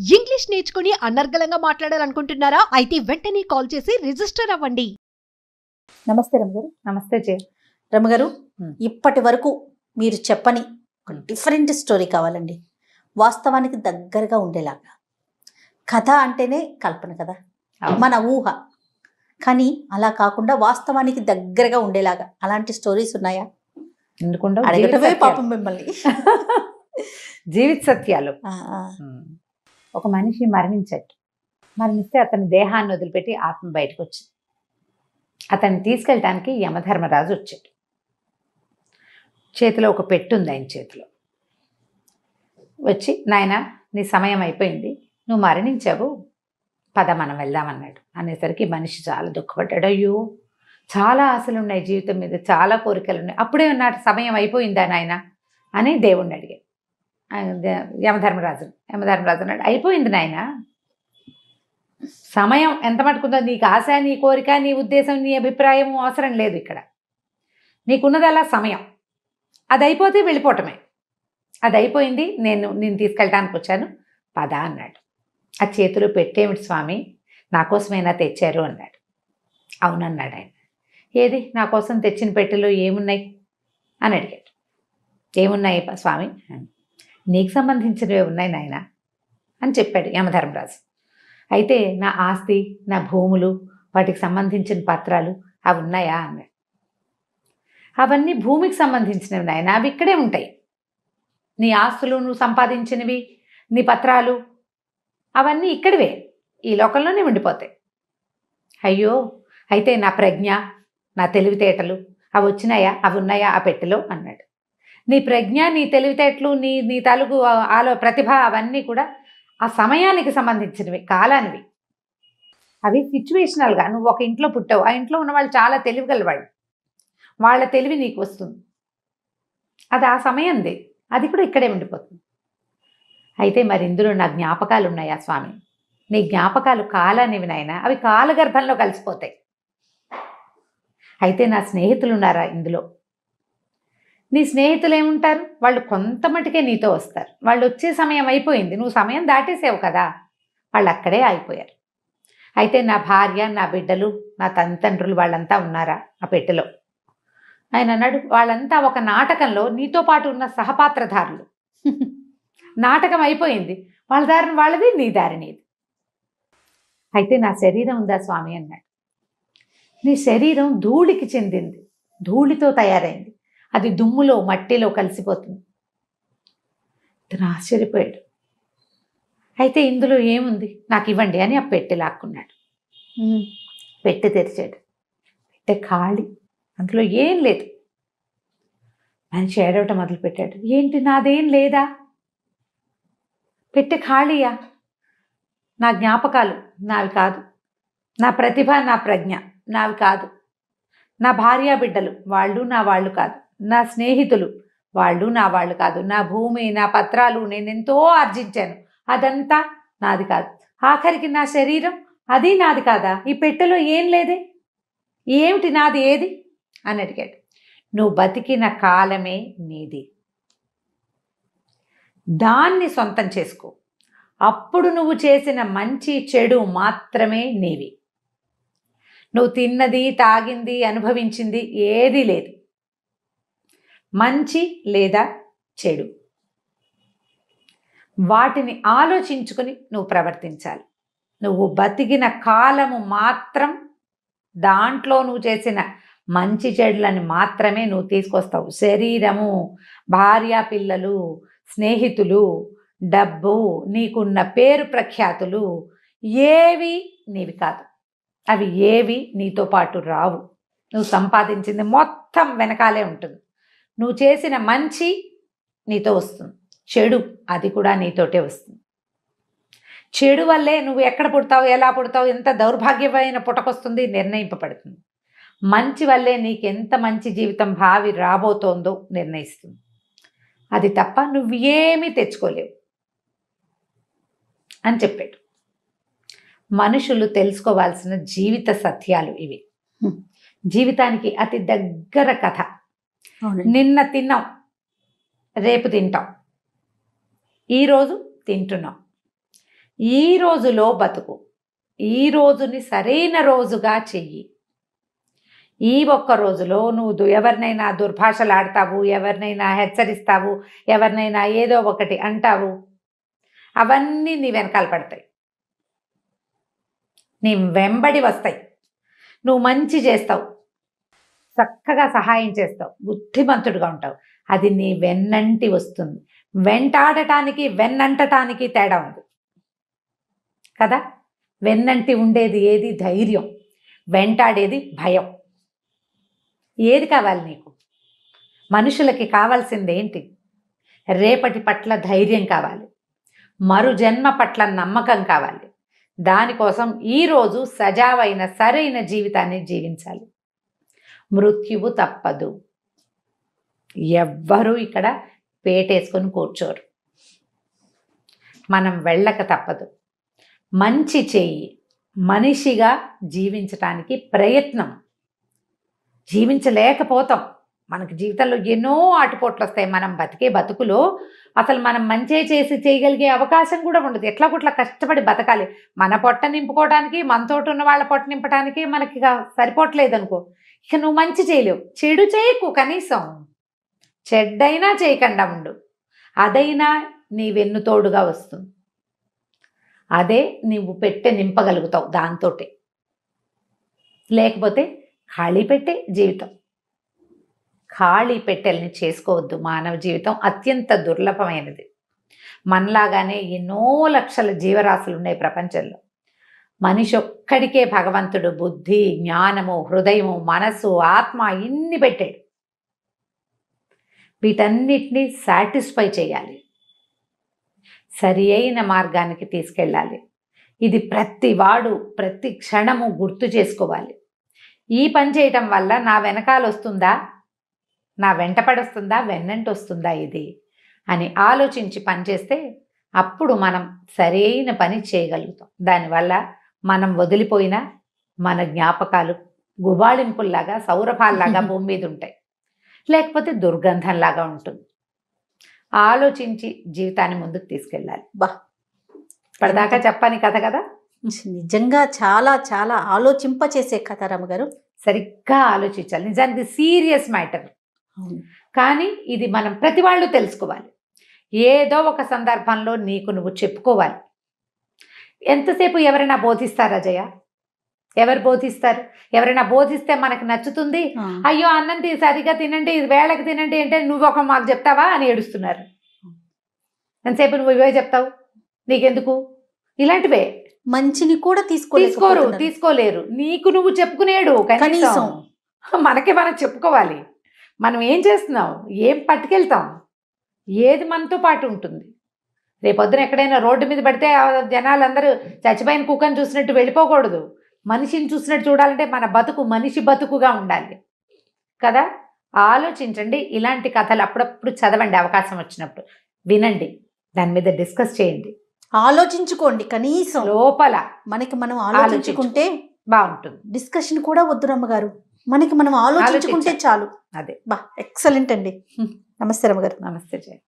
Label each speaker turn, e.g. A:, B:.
A: English నేర్చుకుని అనర్గళంగా మాట్లాడాలనుకుంటున్నారా? అయితే వెంటనే కాల్ చేసి రిజిస్టర్ అవ్వండి.
B: నమస్తే రమగారు.
C: నమస్తే జయ.
B: రమగారు, ఇప్పటి వరకు మీరు చెప్పని ఒక డిఫరెంట్ స్టోరీ కావాలండి. వాస్తవానికి దగ్గరగా ఉండేలాగా. కథ అంటేనే కల్పన కదా, మన ఊహ. కానీ అలా కాకుండా వాస్తవానికి దగ్గరగా ఉండేలాగా అలాంటి స్టోరీస్ ఉన్నాయా?
C: ఎందుకుండవు?
B: అడగటమే పాపం మిమ్మల్ని.
C: జీవిత సత్యాలు. ఒక మనిషి మరణిస్తే అతని దేహాన్ని వదిలిపెట్టి ఆత్మ బయటకు వచ్చింది. అతన్ని తీసుకెళ్ళటానికి యమధర్మరాజు వచ్చాడు. చేతిలో ఒక పెట్టు ఉంది ఆయన చేతిలో. వచ్చి, నాయన నీ సమయం అయిపోయింది, నువ్వు మరణించావు, పద మనం వెళ్దామన్నాడు. అనేసరికి మనిషి చాలా దుఃఖపడ్డాడు. అయ్యో, చాలా ఆశలు ఉన్నాయి జీవితం మీద, చాలా కోరికలు ఉన్నాయి, అప్పుడే నాటి సమయం అయిపోయిందా నాయన అని దేవుణ్ణి అడిగాడు. యమధర్మరాజు అన్నాడు, అయిపోయింది నాయన, సమయం ఎంత మటుకుందో, నీకు ఆశ, నీ కోరిక, నీ ఉద్దేశం, నీ అభిప్రాయం అవసరం లేదు. ఇక్కడ నీకున్నది అలా సమయం, అది అయిపోతే వెళ్ళిపోవటమే. అది అయిపోయింది, నేను తీసుకెళ్ళటానికి వచ్చాను, పద అన్నాడు. ఆ చేతిలో పెట్టేమిటి స్వామి, నా కోసమైనా తెచ్చారు అన్నాడు. అవునన్నాడు ఆయన. ఏది నా కోసం తెచ్చిన పెట్టెలో ఏమున్నాయి అని అడిగాడు. ఏమున్నాయి స్వామి? నీకు సంబంధించినవి ఉన్నాయి నాయన అని చెప్పాడు యమధర్మరాజు. అయితే నా ఆస్తి, నా భూములు, వాటికి సంబంధించిన పత్రాలు అవి ఉన్నాయా అన్నాడు. అవన్నీ భూమికి సంబంధించినవి నాయన, అవి ఇక్కడే ఉంటాయి. నీ ఆస్తులు, నువ్వు సంపాదించినవి, నీ పత్రాలు అవన్నీ ఇక్కడివే, ఈ లోకంలోనే ఉండిపోతాయి. అయ్యో, అయితే నా ప్రజ్ఞ, నా తెలివితేటలు అవి వచ్చినాయా, అవి ఉన్నాయా ఆ పెట్టెలో అన్నాడు. నీ ప్రజ్ఞ, నీ తెలివితేటలు, నీ తాలూకు ప్రతిభ అవన్నీ కూడా ఆ సమయానికి సంబంధించినవి, కాలానివి. అవి సిచ్యువేషనల్గా. నువ్వు ఒక ఇంట్లో పుట్టావు, ఆ ఇంట్లో ఉన్న వాళ్ళు చాలా తెలివిగలవాళ్ళు, వాళ్ళ తెలివి నీకు వస్తుంది, అది ఆ సమయంది, అది కూడా ఇక్కడే ఉండిపోతుంది. అయితే మరి ఇందులో నా జ్ఞాపకాలు ఉన్నాయా స్వామి? నీ జ్ఞాపకాలు కాలానివి నాయన, అవి కాలగర్భంలో కలిసిపోతాయి. అయితే నా స్నేహితులు ఉన్నారా ఇందులో? నీ స్నేహితులు ఏముంటారు, వాళ్ళు కొంత మటుకే నీతో వస్తారు, వాళ్ళు వచ్చే సమయం అయిపోయింది, నువ్వు సమయం దాటేసావు కదా, వాళ్ళు అక్కడే ఆగిపోయారు. అయితే నా భార్య, నా బిడ్డలు, నా తండ్రులు వాళ్ళంతా ఉన్నారా ఆ పెట్టెలో? ఆయన అన్నాడు, వాళ్ళంతా ఒక నాటకంలో నీతో పాటు ఉన్న సహపాత్రధారులు. నాటకం అయిపోయింది, వాళ్ళ దారిని వాళ్ళది, నీ దారి నీది. అయితే నా శరీరం ఉందా స్వామి అన్నాడు. నీ శరీరం ధూళికి చెందింది, ధూళితో తయారైంది, అది దుమ్ములో మట్టిలో కలిసిపోతుంది. తను ఆశ్చర్యపోయాడు. అయితే ఇందులో ఏముంది, నాకు ఇవ్వండి అని ఆ పెట్టె లాక్కున్నాడు. పెట్టె తెరిచాడు. పెట్టె ఖాళీ, అందులో ఏం లేదు. మనిషి ఏడవటం మొదలుపెట్టాడు. ఏంటి, నాదేం లేదా? పెట్టె ఖాళీయా? నా జ్ఞాపకాలు నావి కాదు, నా ప్రతిభ, నా ప్రజ్ఞ నావి కాదు, నా భార్య బిడ్డలు వాళ్ళు నా వాళ్ళు కాదు, నా స్నేహితులు వాళ్ళు నా వాళ్ళు కాదు, నా భూమి, నా పత్రాలు, నేనెంతో ఆర్జించాను, అదంతా నాది కాదు, ఆఖరికి నా శరీరం అది నాది కాదా? ఈ పెట్టెలో ఏం లేదే, ఏమిటి నాది, ఏది అని అడిగాడు. నువ్వు బతికిన కాలమే నీది, దాన్ని సొంతం చేసుకో, అప్పుడు నువ్వు చేసిన మంచి చెడు మాత్రమే నీవి. నువ్వు తిన్నది, తాగింది, అనుభవించింది ఏదీ లేదు, మంచి లేదా చెడు, వాటిని ఆలోచించుకుని నువ్వు ప్రవర్తించాలి. నువ్వు బతికిన కాలము మాత్రం దాంట్లో నువ్వు చేసిన మంచి చెడులని మాత్రమే నువ్వు తీసుకొస్తావు. శరీరము, భార్య పిల్లలు, స్నేహితులు, డబ్బు, నీకున్న పేరు ప్రఖ్యాతులు ఏవి నీవి కాదు, అవి ఏవి నీతో పాటు రావు. నువ్వు సంపాదించింది మొత్తం వెనకాలే ఉంటుంది. నువ్వు చేసిన మంచి నీతో వస్తుంది, చెడు అది కూడా నీతోటే వస్తుంది. చెడు వల్లే నువ్వు ఎక్కడ పుడతావు, ఎలా పుడతావు, ఎంత దౌర్భాగ్యమైన పుటకొస్తుంది నిర్ణయింపబడుతుంది. మంచి వల్లే నీకు ఎంత మంచి జీవితం భావి రాబోతోందో నిర్ణయిస్తుంది. అది తప్ప నువ్వు ఏమీ తెచ్చుకోలేవు అని చెప్పాడు. మనుషులు తెలుసుకోవాల్సిన జీవిత సత్యాలు ఇవి. జీవితానికి అతి దగ్గర కథ. నిన్న తిన్నాం, రేపు తింటాం, ఈరోజు తింటున్నాం. ఈ రోజులో బతుకు, ఈ రోజుని సరైన రోజుగా చెయ్యి. ఈ ఒక్క రోజులో నువ్వు ఎవరినైనా దుర్భాషలాడతావు, ఎవరినైనా హెచ్చరిస్తావు, ఎవరినైనా ఏదో ఒకటి అంటావు, అవన్నీ నీ వెనకాల పడతాయి, నీ వెంబడి వస్తాయి. నువ్వు మంచి చేస్తావు, చక్కగా సహాయం చేస్తావు, బుద్ధిమంతుడుగా ఉంటావు, అది నీ వెన్నంటి వస్తుంది. వెంటాడటానికి వెన్నంటటానికి తేడా ఉంది కదా. వెన్నంటి ఉండేది ఏది? ధైర్యం. వెంటాడేది భయం. ఏది కావాలి నీకు? మనుషులకి కావాల్సింది ఏంటి? రేపటి పట్ల ధైర్యం కావాలి, మరు జన్మ పట్ల నమ్మకం కావాలి. దానికోసం ఈరోజు సజావైన సరైన జీవితాన్ని జీవించాలి. మృత్యువు తప్పదు. ఎవ్వరూ ఇక్కడ పేటేసుకొని కూర్చోరు. మనం వెళ్ళక తప్పదు. మంచి చెయ్యి, మనిషిగా జీవించటానికి ప్రయత్నం. జీవించలేకపోతాం. మనకి జీవితంలో ఎన్నో ఆటుపోట్లు వస్తాయి. మనం బతికే బతుకులో అసలు మనం మంచి చేసి చేయగలిగే అవకాశం కూడా ఉండదు. ఎట్లా కొట్లా కష్టపడి బతకాలి. మన పొట్ట నింపుకోవడానికి, మనతోటి ఉన్న వాళ్ళ పొట్ట నింపడానికి మనకి ఇక సరిపోవట్లేదు అనుకో, ఇక నువ్వు మంచి చేయలేవు. చెడు చేయకు, కనీసం చెడ్డైనా చేయకుండా ఉండు. అదైనా నీ వెన్నుతోడుగా వస్తుంది. అదే నువ్వు పెట్టె నింపగలుగుతావు దాంతోటే. లేకపోతే ఖాళీ పెట్టే జీవితం. ఖాళీ పెట్టెల్ని చేసుకోవద్దు. మానవ జీవితం అత్యంత దుర్లభమైనది. మనలాగానే ఎన్నో లక్షల జీవరాశులు ఉన్నాయి ప్రపంచంలో. మనిషి ఒక్కడికే భగవంతుడు బుద్ధి, జ్ఞానము, హృదయము, మనస్సు, ఆత్మ ఇన్ని పెట్టాడు. వీటన్నిటినీ సాటిస్ఫై చేయాలి, సరి అయిన మార్గానికి తీసుకెళ్ళాలి. ఇది ప్రతి వాడు ప్రతి క్షణము గుర్తు చేసుకోవాలి. ఈ పని చేయటం వల్ల నా వెనకాల వస్తుందా, నా వెంటపడొస్తుందా, వెన్నంటి వస్తుందా ఇది అని ఆలోచించి పనిచేస్తే అప్పుడు మనం సరైన పని చేయగలుగుతాం. దానివల్ల మనం వదిలిపోయిన మన జ్ఞాపకాలు గుబాళింపుల్లాగా, సౌరభాల్లాగా భూమి మీద ఉంటాయి. లేకపోతే దుర్గంధంలాగా ఉంటుంది. ఆలోచించి జీవితాన్ని ముందుకు తీసుకెళ్ళాలి. ఇప్పటిదాకా చెప్పని కథ కదా,
B: నిజంగా చాలా చాలా ఆలోచింపచేసే కథ రమ్మగారు.
C: సరిగ్గా ఆలోచించాలి. నిజానికి సీరియస్ మ్యాటర్, కానీ ఇది మనం ప్రతి వాళ్ళు తెలుసుకోవాలి. ఏదో ఒక సందర్భంలో నీకు నువ్వు చెప్పుకోవాలి. ఎంతసేపు ఎవరైనా బోధిస్తారా జయ? ఎవరు బోధిస్తారు? ఎవరైనా బోధిస్తే మనకు నచ్చుతుంది. అయ్యో అన్నం సరిగా తినండి, ఇది వేళకి తినండి అంటే నువ్వు ఒక మాకు చెప్తావా అని ఏడుస్తున్నారు. ఎంతసేపు నువ్వు ఇవే చెప్తావు, నీకెందుకు? ఇలాంటివే.
B: మంచిని కూడా
C: తీసుకోలేరు. నీకు నువ్వు చెప్పుకునేడు కనీసం. మనకి మనం చెప్పుకోవాలి. మనం ఏం చేస్తున్నాం, ఏం పట్టుకెళ్తాం, ఏది మనతో పాటు ఉంటుంది. రేపొద్దున ఎక్కడైనా రోడ్డు మీద పడితే జనాలందరూ చచ్చిపోయిన కుక్కని చూసినట్టు వెళ్ళిపోకూడదు. మనిషిని చూసినట్టు చూడాలంటే మన బతుకు మనిషి బతుకుగా ఉండాలి కదా. ఆలోచించండి. ఇలాంటి కథలు అప్పుడప్పుడు చదవండి, అవకాశం వచ్చినప్పుడు వినండి, దాని మీద డిస్కస్ చేయండి,
B: ఆలోచించుకోండి. కనీసం
C: లోపల
B: మనకి మనం ఆలోచించుకుంటే
C: బాగుంటుంది.
B: డిస్కషన్ కూడా వద్దు రమ్మగారు, మనకి మనం ఆలోచించుకుంటే చాలు.
C: అదే
B: ఎక్సలెంట్ అండి. నమస్తే రమ్మగారు.
C: నమస్తే జయ.